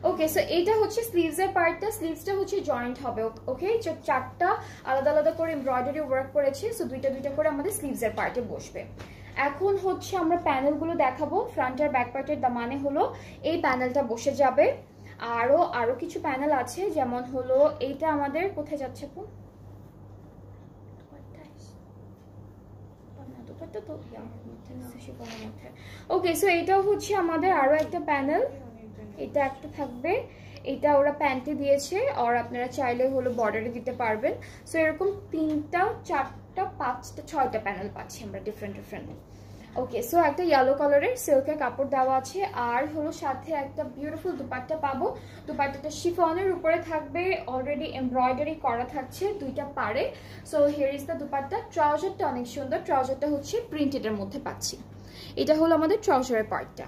ওকে, so এটা হচ্ছে sleeves এর পার্টটা, স্লিভসটা হচ্ছে জয়েন্ট হবে। ওকে, চারটা আলাদা আলাদা করে এমব্রয়ডারি ওয়ার্ক করেছি, সো দুইটা দুইটা করে আমাদের স্লিভস এর পার্টে বসবে। এখন হচ্ছে আমরা প্যানেলগুলো দেখাবো। ফ্রন্ট আর ব্যাক পার্টের মানে হলো এই প্যানেলটা বসে যাবে। আরো কিছু প্যানেল আছে, যেমন হলো এইটা আমাদের কোথায় যাচ্ছে আপু? ওকে, সো এটাও হচ্ছে আমাদের আরো একটা প্যানেল, এটা একটা থাকবে। এটা ওরা প্যান্টে দিয়েছে, আর আপনারা চাইলে হলো বর্ডারে দিতে পারবেন। সো এরকম 3টা 4টা 5টা 6টা প্যানেল পাচ্ছি আমরা ডিফারেন্ট। ওকে, সো একটা ইয়েলো কালারের সিল্কের কাপড় দেওয়া আছে, আর হলো সাথে একটা বিউটিফুল দুপাট্টা পাবো। দুপাট্টাটা শিফনের উপরে থাকবে, অলরেডি এমব্রয়ডারি করা থাকছে দুইটা পারে। So here is the dupatta. ট্রাউজারটা অনেক সুন্দর, ট্রাউজারটা হচ্ছে প্রিন্টেডের মধ্যে পাচ্ছি। এটা হলো আমাদের ট্রাউজারের পার্টটা।